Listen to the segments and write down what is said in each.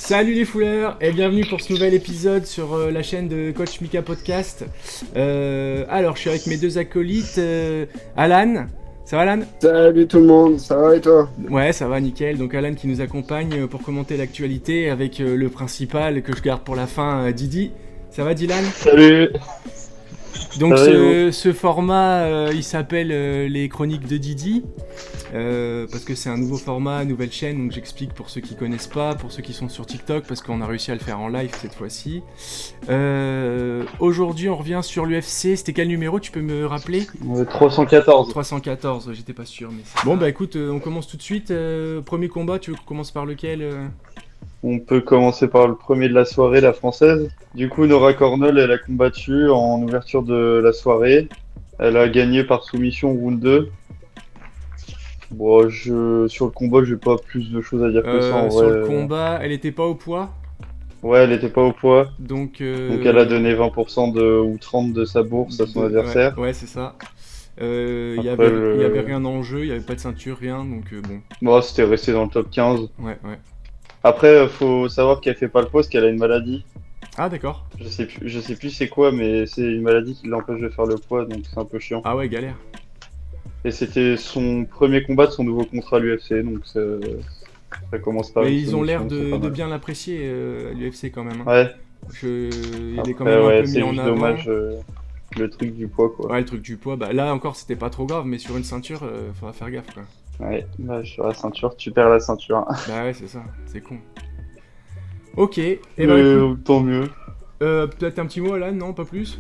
Salut les fouleurs et bienvenue pour ce nouvel épisode sur la chaîne de Coach Mika Podcast. Alors je suis avec mes deux acolytes, Alan. Ça va Alan? Salut tout le monde, ça va et toi? Ouais, ça va nickel. Donc Alan qui nous accompagne pour commenter l'actualité avec le principal que je garde pour la fin, Didi. Ça va Dylan? Salut. Donc Ça va, et vous? ce format, il s'appelle les chroniques de Didi, parce que c'est un nouveau format, nouvelle chaîne, donc j'explique pour ceux qui connaissent pas, pour ceux qui sont sur TikTok, parce qu'on a réussi à le faire en live cette fois-ci. Aujourd'hui on revient sur l'UFC, c'était quel numéro, tu peux me rappeler? 314. 314, j'étais pas sûr, mais c'est bon. Bah écoute, on commence tout de suite. Premier combat, tu veux qu'on commence par lequel? On peut commencer par le premier de la soirée, la française. Du coup, Nora Cornell, elle a combattu en ouverture de la soirée. Elle a gagné par soumission round 2. Bon, sur le combat, j'ai pas plus de choses à dire que ça en Sur le vrai. combat, elle était pas au poids, Ouais, elle était pas au poids. donc Donc elle a donné 20% ou 30 de sa bourse à son adversaire. ouais, c'est ça. Il y Après, avait rien en jeu, il y avait pas de ceinture, rien, donc bon. Bon, c'était resté dans le top 15. Ouais. Après, faut savoir qu'elle fait pas le poids parce qu'elle a une maladie. Ah d'accord. Je sais plus c'est quoi, mais c'est une maladie qui l'empêche de faire le poids, donc c'est un peu chiant. Ah ouais, galère. Et c'était son premier combat de son nouveau contrat à l'UFC, donc ça commence par Mais une ils ont l'air soumission, c'est pas de mal. bien l'apprécier à l'UFC quand même, hein. Ouais, Il est quand après, même un ouais, peu mis c'est en juste avant. dommage le truc du poids, quoi. Ouais, le truc du poids, bah là encore c'était pas trop grave, mais sur une ceinture, faudra faire gaffe quoi. Ouais, là, sur la ceinture, tu perds la ceinture. Bah ouais, c'est ça, c'est con. Ok, et ben écoute, Tant mieux. peut-être un petit mot Alan, non, pas plus?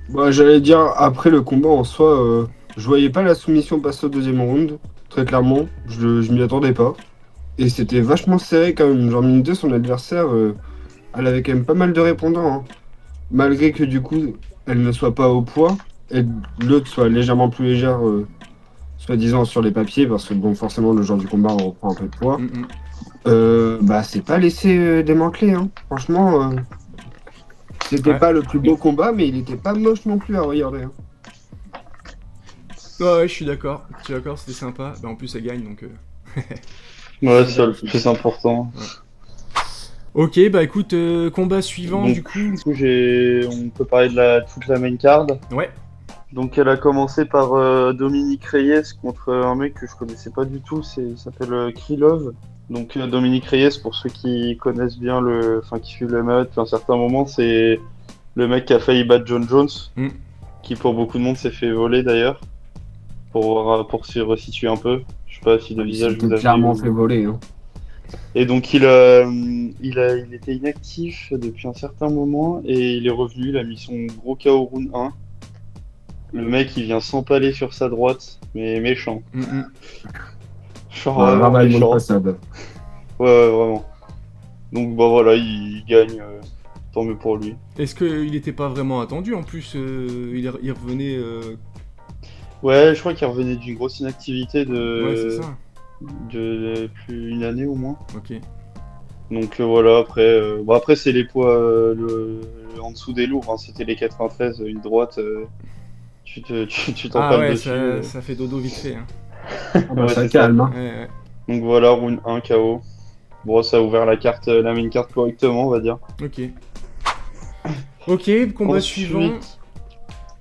Bah, j'allais dire, après le combat en soi, je voyais pas la soumission passer au deuxième round, très clairement, je m'y attendais pas. Et c'était vachement serré quand même, genre mine 2, son adversaire, elle avait quand même pas mal de répondants, hein. Malgré que du coup, elle ne soit pas au poids, et l'autre soit légèrement plus légère, soi-disant sur les papiers, parce que bon, forcément, le jour du combat, on reprend un peu de poids. Bah, c'est pas laissé démanteler, hein. Franchement, c'était Ouais. pas le plus beau combat, mais il était pas moche non plus à regarder, hein. Ouais, je suis d'accord, c'était sympa. Bah en plus elle gagne donc. Ouais, c'est ça le plus important. Ok, bah écoute, combat suivant Donc, du coup. on peut parler de toute la main card. Ouais. Donc elle a commencé par Dominique Reyes contre un mec que je connaissais pas du tout, il s'appelle Krylov. Donc Dominique Reyes, pour ceux qui connaissent bien qui suivent le MMA depuis un certain moment, c'est le mec qui a failli battre John Jones, qui pour beaucoup de monde s'est fait voler d'ailleurs, pour s'y resituer un peu. Je sais pas si de visage vous C'était avez clairement vu. fait voler, hein. Et donc il était inactif depuis un certain moment et il est revenu, il a mis son gros KO round 1. Le mec, il vient s'empaler sur sa droite, mais méchant. Genre Ouais, vraiment ravalement de méchant. passade. Ouais, vraiment. Donc bah voilà, il gagne, tant mieux pour lui. Est-ce qu'il était pas vraiment attendu en plus, il revenait. Ouais, je crois qu'il revenait d'une grosse inactivité Ouais, c'est ça. de plus une année au moins. Ok. Donc voilà, après c'est les poids en dessous des lourds, hein. C'était les 93, une droite, tu Ah t'empales ouais, dessus. ça fait dodo vite fait, hein. Ah bah, Ouais, ça c'est ça. calme, hein. Ouais. Donc voilà, round 1 KO. Bon, ça a ouvert la main carte correctement, on va dire. Ok. Ok, combat suivant.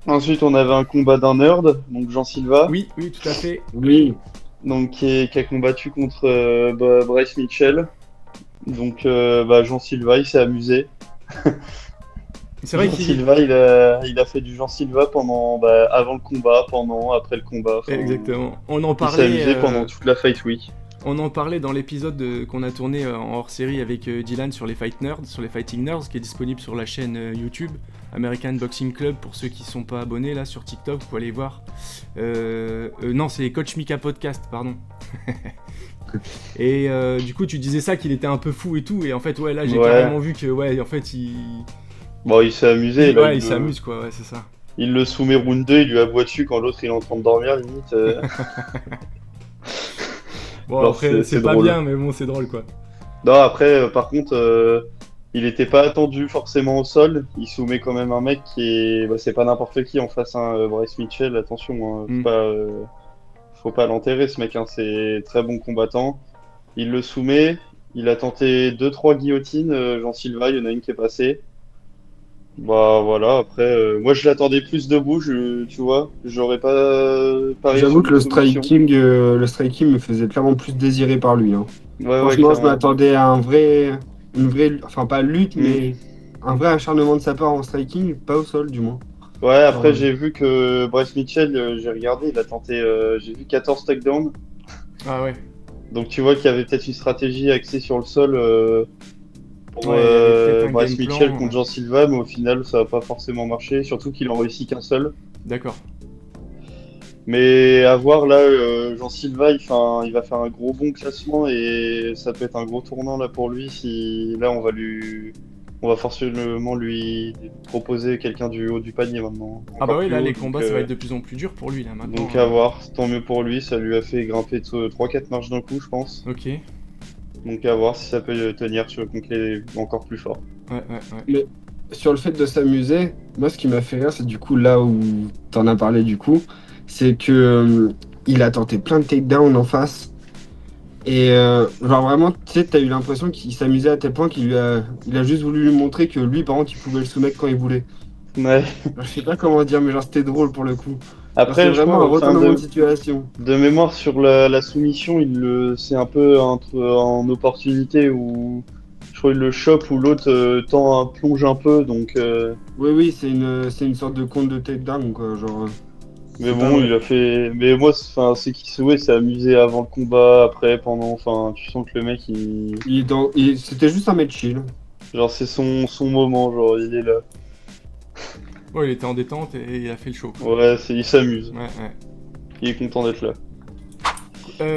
Ensuite, on avait un combat d'un nerd, donc Jean Silva, Oui, tout à fait. Oui. donc qui a combattu contre Bryce Mitchell. Donc Jean Silva, il s'est amusé. C'est vrai Jean qu'il. Silva, il a fait du Jean Silva pendant avant le combat, pendant, après le combat. Enfin, Exactement. On en il s'est amusé parlait. pendant toute la Fight Week. On en parlait dans l'épisode qu'on a tourné en hors-série avec Dylan sur les Fight Nerds, sur les Fighting Nerds, qui est disponible sur la chaîne YouTube American Boxing Club. Pour ceux qui sont pas abonnés là sur TikTok, vous pouvez aller voir. Non, c'est Coach Mika Podcast, pardon. Et du coup, tu disais ça qu'il était un peu fou et tout, et en fait, ouais, là, j'ai carrément vu que, ouais, en fait, Bon, il s'est amusé. Là, il s'amuse, quoi, ouais, c'est ça. Il le soumet round 2, il lui aboie dessus quand l'autre il est en train de dormir, limite. Bon, Alors, après, c'est pas drôle. bien, mais bon, c'est drôle, quoi. Non, après, par contre, il était pas attendu forcément au sol. Il soumet quand même un mec qui est. Bah, c'est pas n'importe qui en face, hein, Bryce Mitchell, attention, hein, faut pas l'enterrer ce mec, hein, c'est très bon combattant. Il le soumet, Il a tenté 2-3 guillotines, Jean Silva, il y en a une qui est passée. Bah voilà, après, moi je l'attendais plus debout, tu vois. J'aurais pas parié sur J'avoue que une soumission. le striking me faisait clairement plus désirer par lui, hein. Ouais, ouais, Franchement, je clairement. m'attendais à une vraie, enfin pas lutte, Hmm. mais un vrai acharnement de sa part en striking, pas au sol du moins. Ouais, Genre, après j'ai vu que Bryce Mitchell, j'ai regardé, il a tenté, j'ai vu 14 takedowns. Ah ouais. Donc tu vois qu'il y avait peut-être une stratégie axée sur le sol pour Ouais, il y avait peut-être un game Bryce Mitchell plan. contre Jean Silva, mais au final ça n'a pas forcément marché, surtout qu'il en réussit qu'un seul. D'accord. Mais à voir là, Jean Silva, il va faire un gros bon classement et ça peut être un gros tournant là pour lui si là on va forcément lui proposer quelqu'un du haut du panier maintenant, Ah bah encore oui, plus là, haut. les combats, ça va être de plus en plus dur pour lui, là, maintenant. Donc à voir, tant mieux pour lui, ça lui a fait grimper 3-4 marches d'un coup, je pense. Ok. Donc à voir si ça peut tenir contre les encore plus fort. Ouais, ouais, ouais. mais sur le fait de s'amuser, moi ce qui m'a fait rire, c'est du coup là où t'en as parlé du coup, c'est que il a tenté plein de takedowns en face. Et genre vraiment, tu sais, t'as eu l'impression qu'il s'amusait à tel point il a juste voulu lui montrer que lui, par contre, il pouvait le soumettre quand il voulait. Ouais. Je sais pas comment dire, mais genre c'était drôle pour le coup. Genre, c'est Après, je vraiment un crois, enfin retournement de situation. de mémoire sur la soumission, c'est un peu en opportunité où je crois qu'il le chope ou l'autre plonge un peu, donc. Oui, oui, c'est une sorte de conte de takedown, quoi. Genre, Mais c'est pas bon, vrai. il a fait. Mais moi, enfin, c'est qui s'est amusé avant le combat, après, pendant. Enfin, tu sens que le mec, C'était juste un mec chill. genre, c'est son moment, genre, il est là. Ouais, il était en détente et il a fait le show, quoi. Ouais, il s'amuse. Ouais, ouais. Il est content d'être là.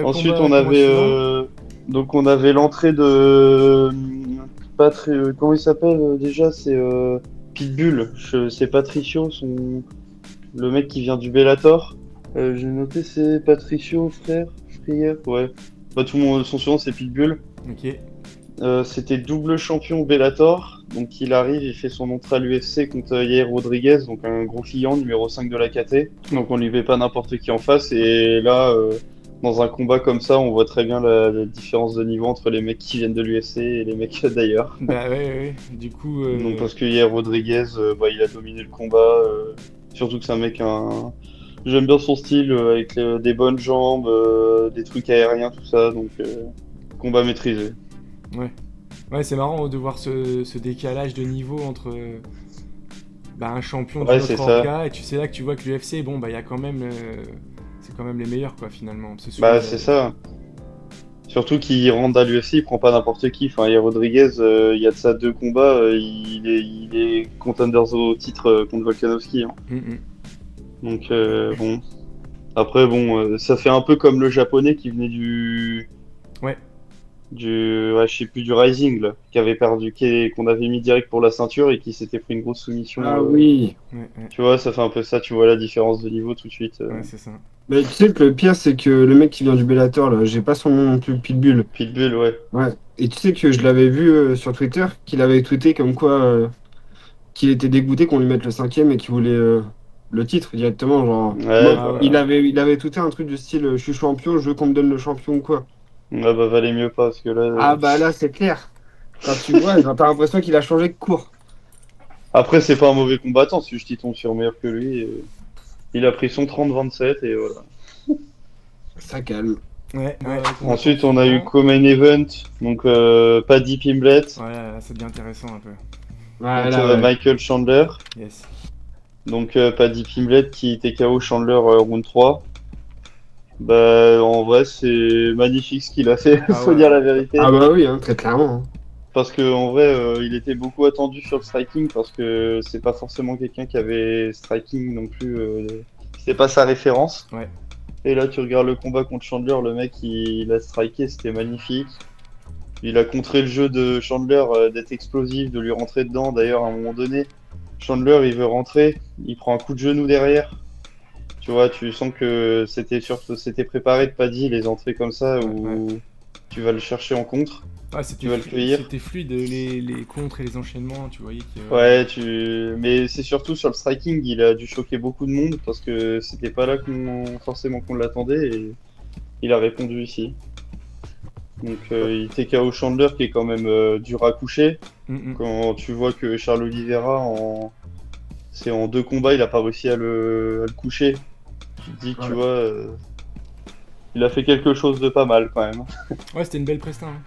Ensuite, Combat suivant. on avait l'entrée de comment il s'appelle déjà? C'est Pitbull. C'est Patricio, le mec qui vient du Bellator. J'ai noté c'est Patricio, frère, ouais. Bah, tout le monde, son surnom c'est Pitbull. Ok. C'était double champion Bellator. Donc il arrive, il fait son entrée à l'UFC contre Yair Rodriguez, donc un gros client, numéro 5 de la KT. Donc on lui met pas n'importe qui en face. Et là, dans un combat comme ça, on voit très bien la différence de niveau entre les mecs qui viennent de l'UFC et les mecs d'ailleurs. Bah ouais, ouais, ouais. Du coup, Donc parce que Yair Rodriguez, bah, il a dominé le combat. Surtout que c'est un mec, j'aime bien son style, avec des bonnes jambes, des trucs aériens, tout ça. Donc combat maîtrisé. ouais. Ouais, c'est marrant de voir ce décalage de niveau entre bah, un champion Ouais, d'une c'est autre ça. orga, et tu sais là que tu vois que l'UFC, bon, bah, il y a quand même. C'est quand même les meilleurs, quoi, finalement. Parce que souvent, Bah c'est ça. Surtout qu'il rentre à l'UFC, il prend pas n'importe qui. Enfin, il y a Rodriguez, il y a de ça 2 combats, il est contenders au titre contre Volkanovski, hein. Mm, mm. Donc bon. Après bon, ça fait un peu comme le japonais qui venait Ouais, ouais, je sais plus du Rising là, qui avait perdu, qu'on avait mis direct pour la ceinture et qui s'était pris une grosse soumission. Ah oui. ouais, ouais, Tu vois, ça fait un peu ça. Tu vois la différence de niveau tout de suite. ouais, c'est ça. Mais tu sais que le pire, c'est que le mec qui vient du Bellator, là, j'ai pas son nom non plus, Pitbull. Pitbull, ouais. Ouais. Et tu sais que je l'avais vu sur Twitter, qu'il avait tweeté comme quoi qu'il était dégoûté qu'on lui mette le cinquième et qu'il voulait le titre directement. Genre, Ouais, moi, Ah bah, ouais. il avait tweeté un truc du style je suis champion, je veux qu'on me donne le champion ou quoi. ouais, bah valait mieux pas parce que là. Ah bah là, c'est clair. Quand tu vois, genre, t'as l'impression qu'il a changé de cours. Après, c'est pas un mauvais combattant, si je tombe sur meilleur que lui. Il a pris son 30-27 et voilà. Ça calme. Ouais, ouais. Ensuite, on a eu Common Event, donc Paddy Pimblett Ouais, là, ça devient intéressant un peu. contre Voilà, ouais. Michael Chandler. Yes. Donc Paddy Pimblett qui était KO Chandler round 3. Bah, en vrai, c'est magnifique ce qu'il a fait, Ah faut dire ouais. la vérité. Ah bah oui, hein, très clairement, hein. Parce que en vrai, il était beaucoup attendu sur le striking parce que c'est pas forcément quelqu'un qui avait striking non plus. C'était pas sa référence. Ouais. Et là, tu regardes le combat contre Chandler, le mec il a striké, c'était magnifique. Il a contré le jeu de Chandler d'être explosif, de lui rentrer dedans. D'ailleurs, à un moment donné, Chandler il veut rentrer, il prend un coup de genou derrière. Tu vois, tu sens que c'était préparé de Paddy les entrées comme ça Ouais, où tu vas le chercher en contre, Ouais, tu vas le cueillir. c'était fluide, les contres et les enchaînements, tu voyais que... Ouais, mais c'est surtout sur le striking, il a dû choquer beaucoup de monde parce que c'était pas là forcément qu'on l'attendait et il a répondu ici. Donc il TKO Chandler qui est quand même dur à coucher. Quand tu vois que Charles Oliveira, c'est en 2 combats, il a pas réussi à le coucher. Tu te dis que tu Ouais. vois, il a fait quelque chose de pas mal quand même. Ouais, c'était une belle presta. Hein.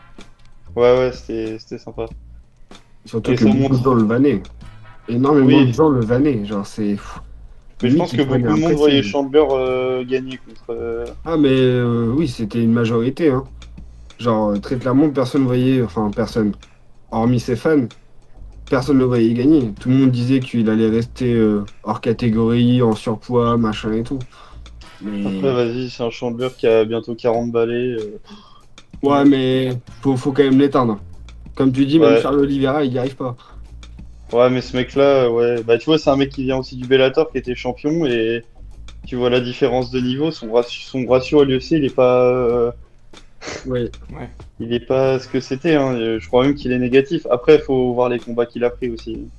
Ouais, c'était sympa. Surtout Et que ça beaucoup de montre. gens le vannaient. Énormément de Oui, gens le vannaient. Genre, c'est mais je limite, pense il que prenait beaucoup de un monde voyait pressing. Chandler gagner contre. Ah, mais oui, c'était une majorité. Hein. Genre, très clairement, personne voyait. Enfin, personne. Hormis ses fans, personne ne le voyait gagner. Tout le monde disait qu'il allait rester hors catégorie, en surpoids, machin et tout. Après, Mais. vas-y, c'est un Chandler qui a bientôt 40 balais. Ouais, mais faut quand même l'éteindre. Comme tu dis, même Ouais, Charles Oliveira, il n'y arrive pas. ouais, mais ce mec-là, ouais, bah tu vois, c'est un mec qui vient aussi du Bellator, qui était champion, et tu vois la différence de niveau. Son ratio à l'UFC, Ouais, Ouais. il est pas ce que c'était. Hein. Je crois même qu'il est négatif. Après, il faut voir les combats qu'il a pris aussi.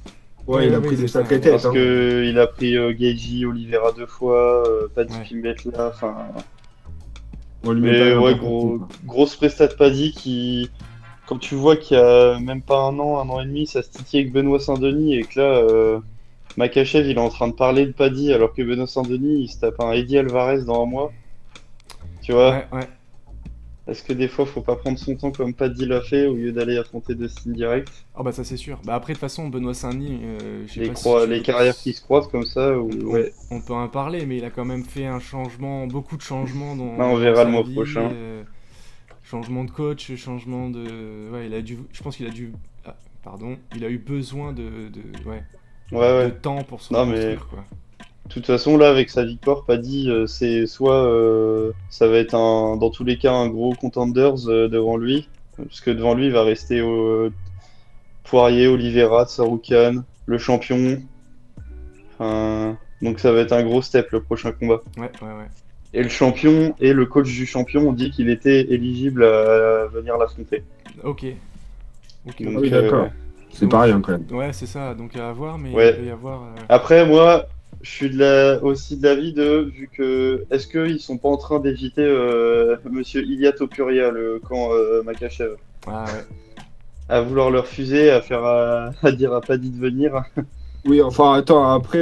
ouais, Oui, il oui, a oui, pris des c'est ça. sacrées Il a têtes. Parce Hein. pris, que il a pris Gaethje, Oliveira 2 fois, Paddy ouais. Pimblett là, enfin. On lui met pas Mais ouais, n'importe qui, quoi. grosse prestat de Paddy qui, quand tu vois qu'il y a même pas un an et demi, ça se titillait avec Benoît Saint-Denis et que là, Makhachev il est en train de parler de Paddy alors que Benoît Saint-Denis il se tape un Eddie Alvarez dans un mois. Tu vois, Ouais, ouais. est-ce que des fois faut pas prendre son temps comme Paddy l'a fait au lieu d'aller affronter Dustin direct? Oh bah ça c'est sûr. Bah après de toute façon Benoît Saint-Denis, je sais Les, pas si tu les veux, carrières qui se croisent comme ça, ou ouais. on peut en parler, mais il a quand même fait un changement, beaucoup de changements Là, on dans verra le sa mois vie. prochain. Changement de coach, changement de, ouais, je pense qu'il a dû, ah, pardon, il a eu besoin ouais, Ouais, de ouais. temps pour se Non, mais reconstruire quoi. de toute façon, là, avec sa victoire, Paddy, c'est soit ça va être dans tous les cas un gros contenders devant lui, parce que devant lui, il va rester Poirier, Oliveira, Tsarukyan, le champion. Enfin, donc ça va être un gros step le prochain combat. Ouais, ouais, ouais. Et le champion et le coach du champion ont dit qu'il était éligible à venir l'affronter. Ok, ok, Ah Donc oui, ok. d'accord. C'est pas Donc, rien, quand même. ouais, c'est ça. Donc à voir, mais il ouais. peut y avoir. Après, moi, je suis aussi de l'avis de, vu que, est-ce qu'ils sont pas en train d'éviter Monsieur Ilia Topuria, le camp Makhachev, Ah ouais. à vouloir le refuser, à dire à Paddy de venir? Oui, enfin, attends, après,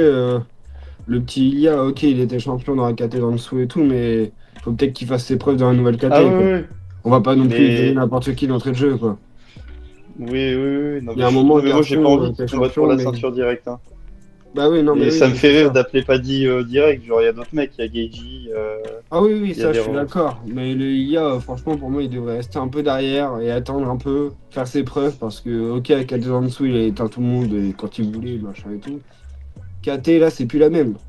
le petit Ilia, ok, il était champion dans la KT dans le dessous et tout, mais faut peut-être qu'il fasse ses preuves dans la nouvelle Ah KT, oui, quoi. oui, oui. On va pas non plus lui donner Mais n'importe qui d'entrée de jeu, quoi. oui, oui, oui. Non, Il y a un moment, non, le mais moi, j'ai pas garçon, envie qu'il t'es combatte pour champion, la mais. ceinture directe. Hein. Bah oui, non, mais Et oui, ça me mais fait c'est rire ça. d'appeler Paddy direct. Genre, il y a d'autres mecs, il y a Gaethje, Ah oui, oui, il y a ça, je des. suis d'accord. Mais le IA, franchement, pour moi, il devrait rester un peu derrière et attendre un peu, faire ses preuves, parce que, ok, à KT en dessous, il a éteint tout le monde et quand il voulait, machin et tout. KT, là, c'est plus la même.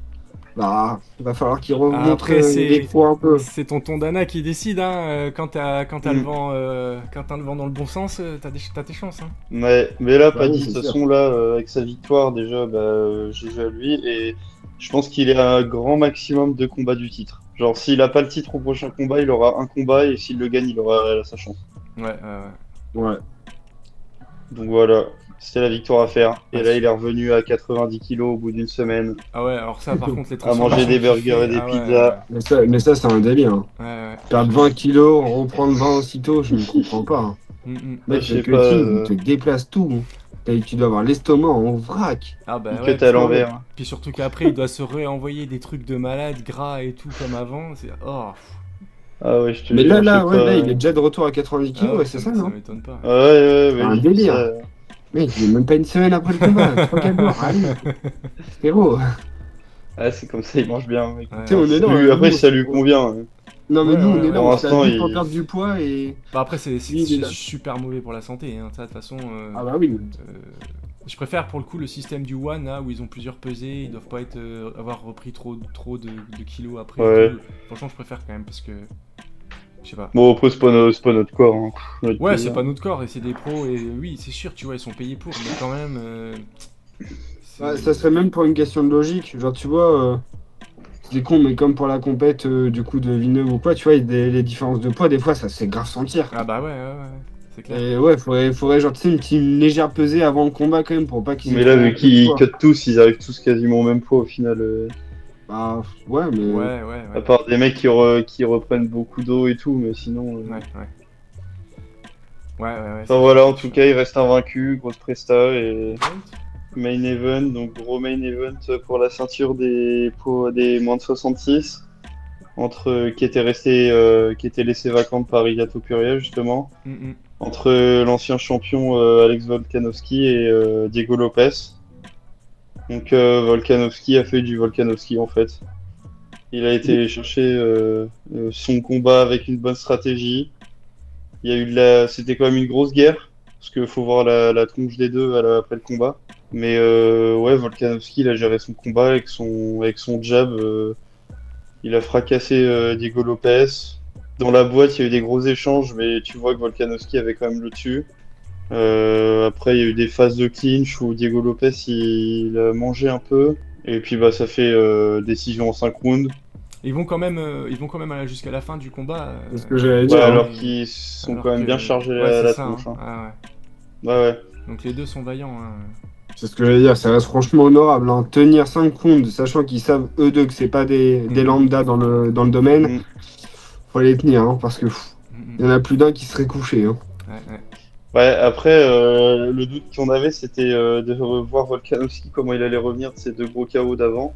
Bah, il va falloir qu'il remontre Après, des crocs un peu. c'est tonton Dana qui décide, hein. Quand t'as le Hmm. vent, quand t'as le vent dans le bon sens, t'as tes chances, hein. Mais là, Bah oui, Paddy, de c'est toute sûr. façon, là, avec sa victoire, déjà, bah, GG à lui. Et je pense qu'il est à un grand maximum de combats du titre. Genre, s'il a pas le titre au prochain combat, il aura un combat. Et s'il le gagne, il aura sa chance. Ouais, ouais, ouais. Ouais. Donc voilà, c'était la victoire à faire. Et Ah, là, il est revenu à 90 kilos au bout d'une semaine, ah ouais, alors ça, par contre, les à manger transformations des qu'il burgers et fait, des ah ouais, pizzas. Mais ça c'est un délire. Hein. ouais, ouais. Perdre 20 kilos, reprendre 20 aussitôt, je ne comprends pas. Hein. Ah, Mec, je le sais pas, cutting, il te déplace tout. Hein. Tu dois avoir l'estomac en vrac. Ah il bah cut ouais, à parce que... l'envers. Puis surtout qu'après, il doit se réenvoyer des trucs de malade, gras et tout, comme avant. C'est... Oh, Ah ouais, je te Mais jure, je sais ouais, là, pas. il est déjà de retour à 90 ah kilos, ouais, ouais, c'est ça, ça non? m'étonne pas. Ah ouais, ouais, C'est ouais, un j'ai vu délire. ça. Mec, il est même pas une semaine après le combat. 3-4 jours, allez, frérot. Ah, c'est comme ça, il mange bien, mec. Ouais, Tu sais, ouais, on est là, Après, nous, ça lui convient. Hein. non, mais ouais, nous, on ouais, est là, ouais. Pour on se la l'instant, bute pour il. perdre du poids et. Bah après, Lui, il est c'est là. super mauvais pour la santé, hein. Ça, de toute façon... Ah bah oui. Euh, je préfère pour le coup le système du One là où ils ont plusieurs pesées, ils doivent pas être avoir repris trop de kilos après et Ouais. tout. Franchement, je préfère quand même parce que je sais pas. Bon, après, c'est pas notre corps. Hein. Notre Ouais, c'est délire. pas notre corps et c'est des pros et oui, c'est sûr, tu vois, ils sont payés pour, mais quand même Ouais, c'est ça serait même pour une question de logique. Genre, tu vois, c'est con, mais comme pour la compète du coup de Villeneuve ou quoi, tu vois, les différences de poids, des fois, ça se fait grave sentir. ah bah ouais, c'est clair. Et ouais, faudrait genre, tu sais, une légère pesée avant le combat quand même pour pas qu'ils aient Mais là, trop vu de qu'ils poids. cut tous, ils arrivent tous quasiment au même poids au final. Bah, ouais, mais. Ouais, À part des mecs qui reprennent beaucoup d'eau et tout, mais sinon. ouais, ouais. Enfin voilà, en tout cas, il reste invaincu, grosse presta et main event, donc gros main event pour la ceinture des moins de 66, qui était laissé vacante par Ilia Topuria justement, entre l'ancien champion Alex Volkanovski et Diego Lopez. Donc Volkanovski a fait du Volkanovski en fait. Il a été chercher son combat avec une bonne stratégie. Il y a eu c'était quand même une grosse guerre, parce qu'il faut voir la tronche des deux après le combat. Mais ouais, Volkanovski, il a géré son combat avec son jab. Il a fracassé Diego Lopez. Dans la boîte, il y a eu des gros échanges, mais tu vois que Volkanovski avait quand même le dessus. Après, il y a eu des phases de clinch où Diego Lopez il a mangé un peu. Et puis bah ça fait décision en 5 rounds. Ils vont quand même aller jusqu'à la fin du combat. C'est ce que j'allais dire. Ouais, hein. alors qu'ils sont alors quand même que- bien chargés ouais, à c'est la ça, tronche. hein. Hein. Ah ouais. Ouais. Donc les deux sont vaillants. Hein. C'est ce que j'allais dire, ça reste franchement honorable. Hein. Tenir 5 rounds, sachant qu'ils savent eux deux que c'est pas des lambda dans le domaine, Mm. faut les tenir, hein, parce que il y en a plus d'un qui serait couché. Hein. Ouais. Ouais, après, le doute qu'on avait, c'était de voir Volkanovski, comment il allait revenir de ces 2 gros KO d'avant.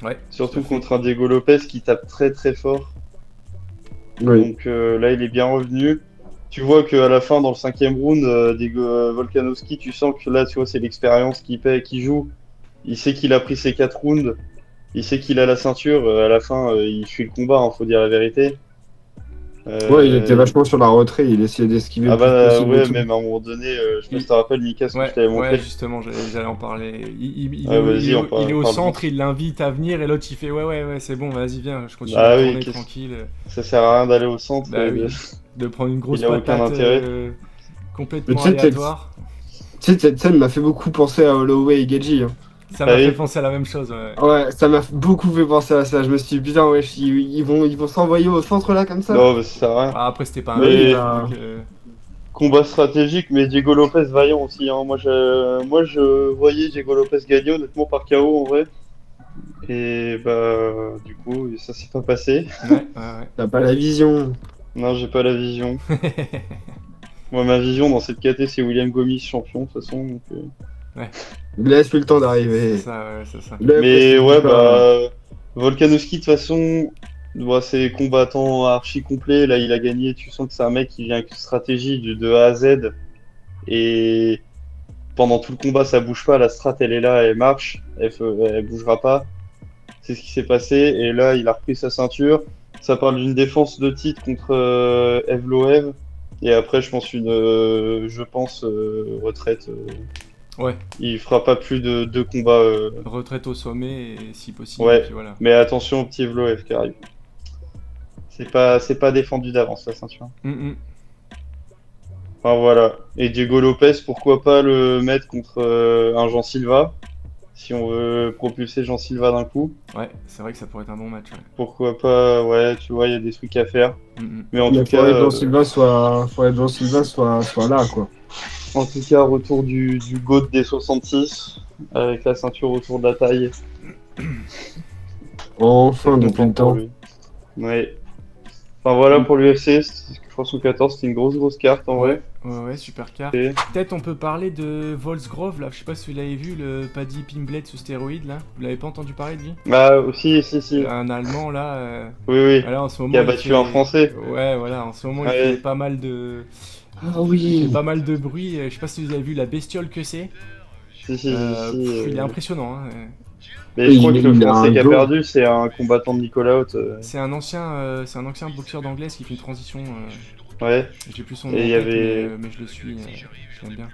Ouais. Surtout contre un Diego Lopez qui tape très très fort. Oui. Donc là, il est bien revenu. Tu vois qu'à la fin, dans le 5e round, Volkanovski, tu sens que là, tu vois, c'est l'expérience qui paie, qui joue. Il sait qu'il a pris ses 4 rounds. Il sait qu'il a la ceinture. À la fin, il fuit le combat, hein, faut dire la vérité. Ouais, il était vachement sur la retrait, il essayait d'esquiver Ah le plus bah possible. et ouais, tout. même à un moment donné, je sais pas si tu te rappelles, Mika, ce que je Ouais, t'avais montré. ouais, justement, j'allais en parler. Ouais, vas-y, on Il est au parle. centre, il l'invite à venir, et l'autre il fait ouais, c'est bon, vas-y, viens, je continue Ah à oui, tourner qu'est-ce- tranquille. Ça sert à rien d'aller au centre. Bah et oui, de- de prendre une grosse Il y a aucun patate intérêt. complètement Mais tu sais, aléatoire. Tu sais, cette scène m'a fait beaucoup penser à Holloway et Geji. Hein. Ça Ah m'a oui. fait penser à la même chose, ouais. Ouais, ça m'a beaucoup fait penser à ça. Je me suis dit, putain, ouais, ils vont s'envoyer au centre là comme ça. Non, mais ça sert à rien. Ah, après, c'était pas un Mais- deal, bah, donc, Combat stratégique, mais Diego Lopez vaillant aussi. Hein. Moi, je voyais Diego Lopez gagner honnêtement par KO en vrai. Et bah, du coup, ça s'est pas passé. ouais. t'as pas la vision. Non, j'ai pas la vision. Moi, ma vision dans cette KT, c'est William Gomis champion de toute façon. Donc, Laisse-lui le temps C'est d'arriver. ça, ouais, c'est ça. Mais ouais, bah, Volkanovski de toute façon, bah, c'est combattant archi complet. Là, il a gagné. Tu sens que c'est un mec qui vient avec une stratégie de A à Z. Et pendant tout le combat, ça bouge pas. La strat, elle est là, elle marche. Elle bougera pas. C'est ce qui s'est passé. Et là, il a repris sa ceinture. Ça parle d'une défense de titre contre Evloev. Et après, je pense, retraite. Ouais, Il fera pas plus de 2 combats. retraite au sommet, et si possible, Ouais. et puis voilà. Mais attention au petit Evloev qui arrive. C'est pas défendu d'avance la ceinture. Enfin voilà. Et Diego Lopez, pourquoi pas le mettre contre un Jean Silva, si on veut propulser Jean Silva d'un coup. Ouais, c'est vrai que ça pourrait être un bon match, ouais. Pourquoi pas, ouais, tu vois, il y a des trucs à faire. Mais en Il tout cas, faudrait que Jean Silva soit là, quoi. retour du GOAT des 66, avec la ceinture autour de la taille. Enfin, depuis le Content pour temps. lui. Ouais. Enfin voilà pour l'UFC, 314, c'était une grosse carte en vrai. Ouais, super carte. Et- Peut-être on peut parler de Volksgrove, là, je sais pas si vous l'avez vu, le Paddy Pimblett sous stéroïdes, là. Vous l'avez pas entendu parler de lui? Bah si. Un Allemand, là. Oui. Là, en ce moment, Qui a il battu fait- un Français. Ouais, voilà, en ce moment, il Ouais. fait pas mal de... Ah Il oui. fait pas mal de bruit. Je sais pas si vous avez vu la bestiole que c'est. Si. Il est impressionnant, hein. Mais Oui, je crois que le il a Français un qui a dos. perdu, c'est un combattant de Nicolas Haute. C'est un ancien boxeur d'anglaise qui fait une transition. Ouais. J'ai plus son nom Et en il y tête, avait- mais je le suis. Je l'aime bien.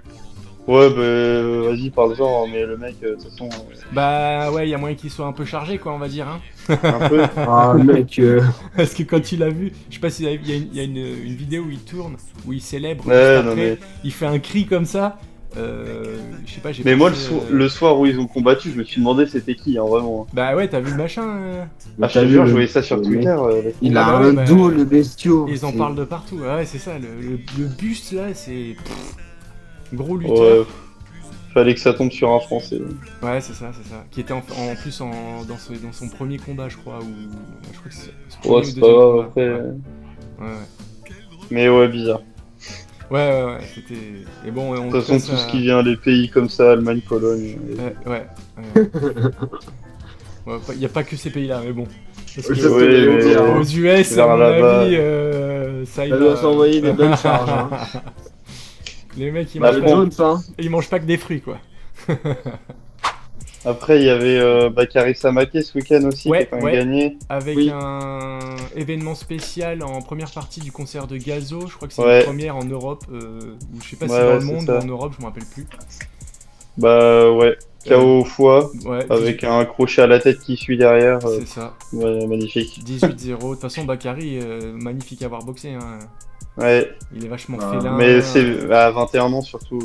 Ouais, bah vas-y, parle-en, mais le mec, de toute façon, Bah ouais, il y a moyen qu'il soit un peu chargé, quoi, on va dire. Hein. un peu. Ah, mec. Parce que quand il a vu, je sais pas s'il il y a une vidéo où il tourne, où il célèbre. Ouais, juste non, après, mais- il fait un cri comme ça. Je sais pas, j'ai Mais moi, pensé, le soir où ils ont combattu, je me suis demandé c'était qui, hein, vraiment. Bah ouais, t'as vu le machin Ah, je te jure, je voyais ça sur Twitter. Il Ah a bah ouais, un bah, dos, le bestiau. Ils en C'est- parlent de partout. Ah ouais, c'est ça, le buste là, c'est. Gros lutteur. Ouais, fallait que ça tombe sur un Français. Ouais, c'est ça. Qui était en plus dans son premier combat, je crois. Je crois que c'est. Ouais, c'est pas grave, après. Ouais. Mais ouais, bizarre. Ouais, c'était. Et bon, De toute façon, tout ce qui vient des pays comme ça, Allemagne, Pologne. Ouais. Il n'y a pas que ces pays-là, mais bon. Parce Oui, que ça, c'est Oui, vrai, mais hein. aux US, vers à mon là-bas. avis, ça Ça doit s'envoyer des bonnes charges. Hein. Les mecs, ils Bah, mangent, Le Jones, hein. ils mangent pas que des fruits, quoi. Après, il y avait Bakary Samaké ce week-end aussi qui a quand même Ouais. gagné. Avec Oui. un événement spécial en première partie du concert de Gazo, je crois que c'est Ouais. une première en Europe, ou je sais pas si Ouais, dans ouais, le c'est monde ça. ou en Europe, je me rappelle plus. Bah ouais, KO au foie, Ouais, avec un crochet à la tête qui suit derrière. c'est ça. Ouais, magnifique. 18-0. De toute façon, Bakary, magnifique à avoir boxé. Hein. Ouais, Il est vachement Ah, félin. mais c'est à 21 ans surtout.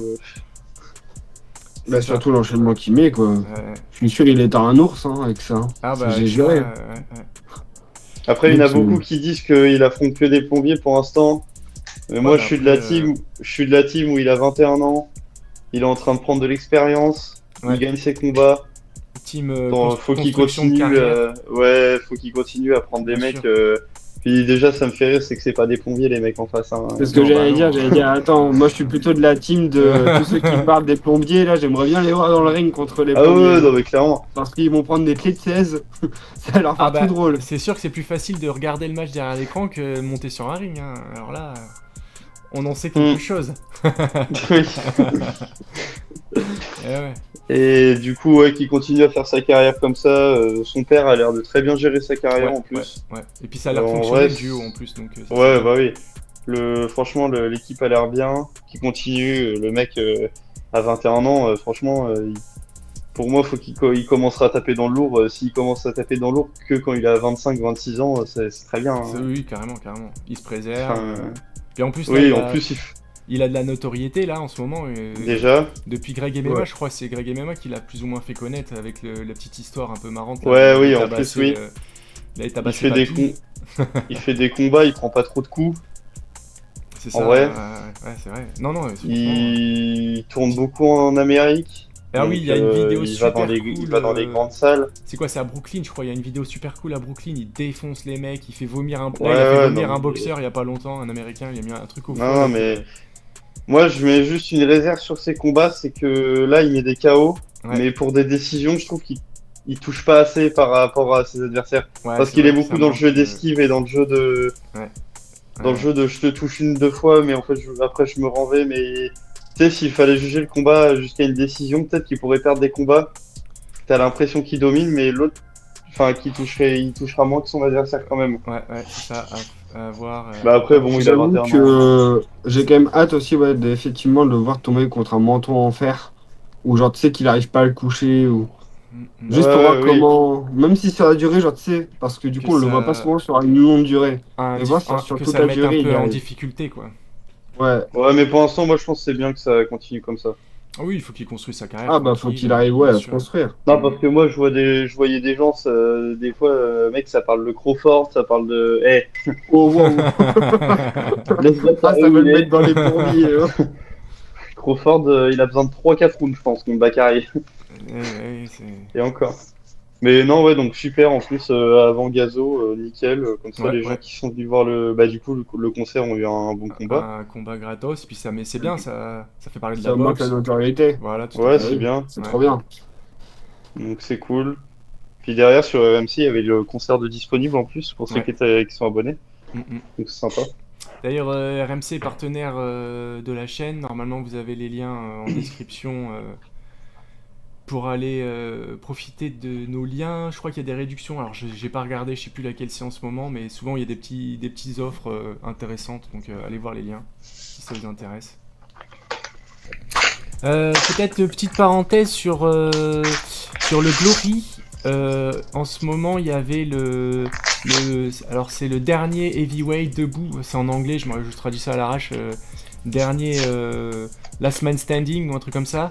C'est Bah, ça. surtout l'enchaînement qu'il met, quoi. Ouais. Je suis sûr qu'il est un ours hein, avec ça. Ah bah, J'ai tu juré. vois, Après, il y en a Donc, beaucoup qui disent qu'il affronte que des plombiers pour l'instant. Mais moi, bah je suis après, je suis de la team où il a 21 ans. Il est en train de prendre de l'expérience. Ouais. Il gagne ses combats. team Faut qu'il construction de continue. carrière. Ouais, faut qu'il continue à prendre des Bien mecs. sûr. Puis déjà, ça me fait rire, c'est que c'est pas des plombiers les mecs en face. Hein. c'est ce que Non, bah non. j'allais dire, attends, moi je suis plutôt de la team de tous ceux qui parlent des plombiers, là, j'aimerais bien les voir dans le ring contre les Ah plombiers. ouais, non mais clairement. Parce qu'ils vont prendre des clés de 16, ça va leur faire Ah bah, tout drôle. c'est sûr que c'est plus facile de regarder le match derrière l'écran que de monter sur un ring. Hein. Alors là, on en sait quelque chose. Oui. Eh ouais. Et du coup, ouais, qu'il continue à faire sa carrière comme ça. Son père a l'air de très bien gérer sa carrière Ouais, en plus. ouais. Et puis ça a l'air En fonctionner vrai, le duo en plus. Donc, ça, c'est Ouais, bien. bah oui. Franchement, l'équipe a l'air bien. Qui continue. Le mec à 21 ans, franchement, pour moi, faut il commencera à taper dans le lourd. S'il commence à taper dans le lourd que quand il a 25-26 ans, c'est très bien. Hein. Oui, carrément. Il se préserve. Enfin, Puis en plus, là, oui, en plus, il a de la notoriété là en ce moment. déjà. Depuis Greg MMA, Ouais. je crois que c'est Greg MMA qui l'a plus ou moins fait connaître avec la petite histoire un peu marrante. Ouais, là, oui, il a en tabassé, plus, oui. il a Il tabassé fait des Papy. il fait des combats, il prend pas trop de coups. C'est En ça. vrai. Ouais, c'est vrai. Non, franchement. Il tourne beaucoup en Amérique. Ah oui, Donc, il y a une vidéo il super va cool. il va dans les grandes salles. C'est quoi, c'est à Brooklyn, je crois. Il y a une vidéo super cool à Brooklyn. Il défonce les mecs, il fait vomir un. Là, il a fait Ouais, vomir non, un mais- boxeur il y a pas longtemps, un américain. Il a mis un truc au feu. Non, mais moi, je mets juste une réserve sur ses combats, c'est que là, il met des KO, Ouais. mais pour des décisions, je trouve qu'il touche pas assez par rapport à ses adversaires. Ouais, Parce c'est qu'il vrai est que beaucoup ça dans le manque, jeu d'esquive et dans le jeu de, dans le ouais. jeu de je te touche une, deux fois, mais en fait, après, je me renvais. Mais tu sais, s'il fallait juger le combat jusqu'à une décision, peut-être qu'il pourrait perdre des combats. T'as l'impression qu'il domine, mais l'autre, enfin, il touchera moins que son adversaire quand même. Ouais, c'est ça, à voir. Bah après, bon, il a J'avoue 21 ans. que j'ai quand même hâte aussi ouais, effectivement de le voir tomber contre un menton en fer. Ou genre tu sais qu'il arrive pas à le coucher. Ou... Juste Ouais, pour voir ouais, oui. comment. Même si ça va durer, genre tu sais, parce que du Que coup on le ça- voit pas souvent sur une longue durée. Et voir sur que toute ça le la mette un durée, il peu en arrive. difficulté, quoi. Ouais. Ouais, mais pour l'instant, moi, je pense que c'est bien que ça continue comme ça. Ah oui, il faut qu'il construise sa carrière. Ah bah faut tranquille, qu'il arrive bien ouais, à se sûr. construire. Non, parce que moi, je voyais des gens, des fois, mec, ça parle de Crawford, ça parle de. Eh, Oh wow. laisse-moi Ah, parler ça où va il le est. mettre dans les bourbiers. Hein. Crawford, il a besoin de 3-4 rounds, je pense, contre Bakary. C'est... Et encore. Mais non, ouais, donc super, en plus, avant Gazo, nickel. Comme ça, Ouais, les gens ouais. qui sont venus voir bah, du coup, le concert ont eu un bon combat. Un combat gratos, puis ça, mais c'est bien, ça fait parler de Ça la augmente boxe. la notoriété. Voilà, tout Ouais, à Ah fait. c'est oui, bien. c'est Ouais. trop bien. Donc c'est cool. Puis derrière, sur RMC, il y avait le concert de disponible en plus, pour ceux Ouais. qui sont abonnés. Donc c'est sympa. D'ailleurs, RMC est partenaire de la chaîne. Normalement, vous avez les liens en description pour aller profiter de nos liens. Je crois qu'il y a des réductions. Alors, j'ai pas regardé, je sais plus laquelle c'est en ce moment, mais souvent il y a des petites offres intéressantes. Donc, allez voir les liens si ça vous intéresse. Peut-être une petite parenthèse sur le Glory. En ce moment, il y avait alors c'est le dernier heavyweight debout. C'est en anglais, je traduis ça à l'arrache. Dernier last man standing ou un truc comme ça.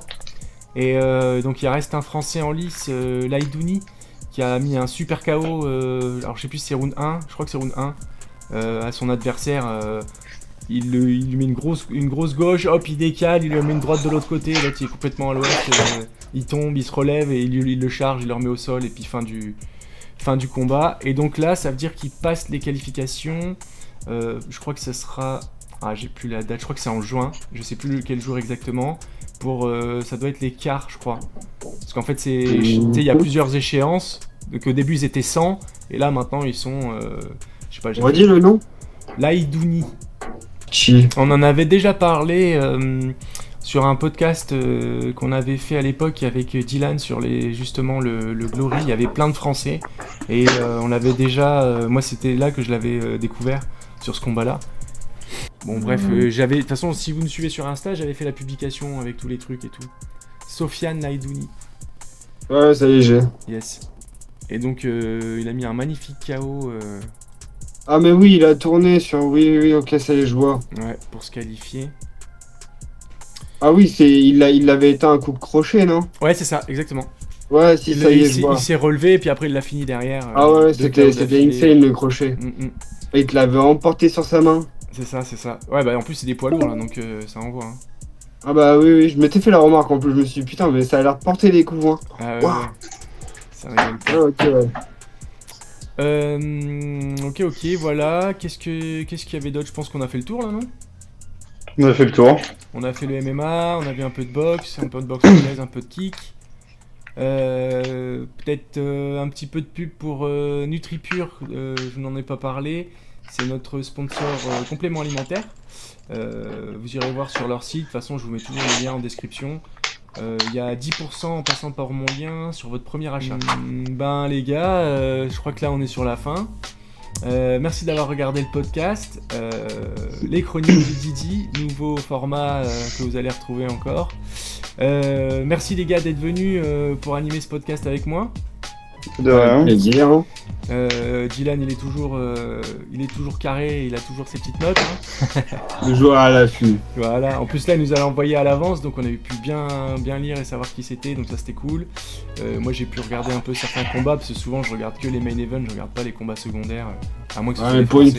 Et donc il reste un Français en lice, Laïdouni, qui a mis un super KO. Alors je sais plus si c'est round 1, je crois que c'est round 1, à son adversaire. Il lui met une grosse gauche, hop, il décale, il lui met une droite de l'autre côté, l'autre il est complètement à l'ouest, il tombe, il se relève et il le charge, il le remet au sol et puis fin du combat. Et donc là, ça veut dire qu'il passe les qualifications. Je crois que ça sera j'ai plus la date, je crois que c'est en juin, je sais plus quel jour exactement, pour ça doit être les quarts, je crois. Parce qu'en fait, tu sais, il y a plusieurs échéances, donc au début ils étaient 100, et là maintenant ils sont, je sais pas, On va dire le nom. l'Aïdouni. Chi. On en avait déjà parlé sur un podcast qu'on avait fait à l'époque avec Dylan sur justement le Glory. Il y avait plein de Français et on l'avait déjà. Moi, c'était là que je l'avais découvert sur ce combat-là. Bon, bref, j'avais. De toute façon, si vous me suivez sur Insta, j'avais fait la publication avec tous les trucs et tout. Sofiane Laïdouni. Ouais, ça y est, j'ai. Yes. Et donc, il a mis un magnifique KO. Ah, mais oui, il a tourné sur. Oui, ok, ça y est, je vois. Ouais, pour se qualifier. Ah, oui, il l'avait éteint un coup de crochet, non? Ouais, c'est ça, exactement. Ouais, si, ça y est, je vois. Il s'est relevé et puis après il l'a fini derrière. Ah, ouais, deux KO c'était d'affilée. insane le crochet. Il te l'avait emporté sur sa main. C'est ça. Ouais, bah en plus c'est des poids lourds là, donc ça envoie. Hein. Ah, bah oui, je m'étais fait la remarque en plus. Je me suis dit, putain, mais ça a l'air de porter des coups, hein. Ah ouais, Wow. ouais. Ça rigole pas. Ah, ok, ouais. Ok, voilà. Qu'est-ce qu'il y avait d'autre? Je pense qu'on a fait le tour là, non? On a fait le tour. On a fait le MMA, on avait un peu de boxe anglaise, un peu de kick. Peut-être un petit peu de pub pour NutriPure, je n'en ai pas parlé. C'est notre sponsor complément alimentaire. Vous irez voir sur leur site, de toute façon je vous mets toujours le lien en description. Il y a 10% en passant par mon lien sur votre premier achat. Ben les gars, je crois que là on est sur la fin. Merci d'avoir regardé le podcast. Les chroniques du Didi, nouveau format que vous allez retrouver encore. Merci les gars d'être venus pour animer ce podcast avec moi. De rien. Plaisir, hein. Dylan il est toujours carré, il a toujours ses petites notes. Hein. Le joueur à l'affût. Voilà. En plus là il nous a envoyé à l'avance, donc on a pu bien lire et savoir qui c'était, donc ça c'était cool. Moi j'ai pu regarder un peu certains combats, parce que souvent je regarde que les main events, je regarde pas les combats secondaires. À moins que ce soit Ouais, les pour une Français.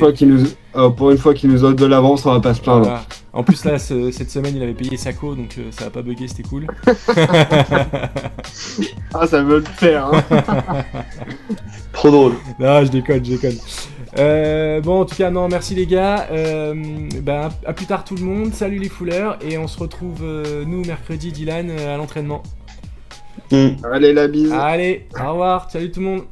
fois qu'il nous offre de l'avance, on va pas se plaindre. Voilà. En plus là cette semaine il avait payé Sako, donc ça a pas bugué, c'était cool. Ah, ça veut le faire, hein. Trop drôle. Non, je déconne. Bon, en tout cas, non, merci les gars. À plus tard tout le monde. Salut les fouleurs. Et on se retrouve, nous, mercredi, Dylan, à l'entraînement. Allez, la bise. Allez, au revoir. Salut tout le monde.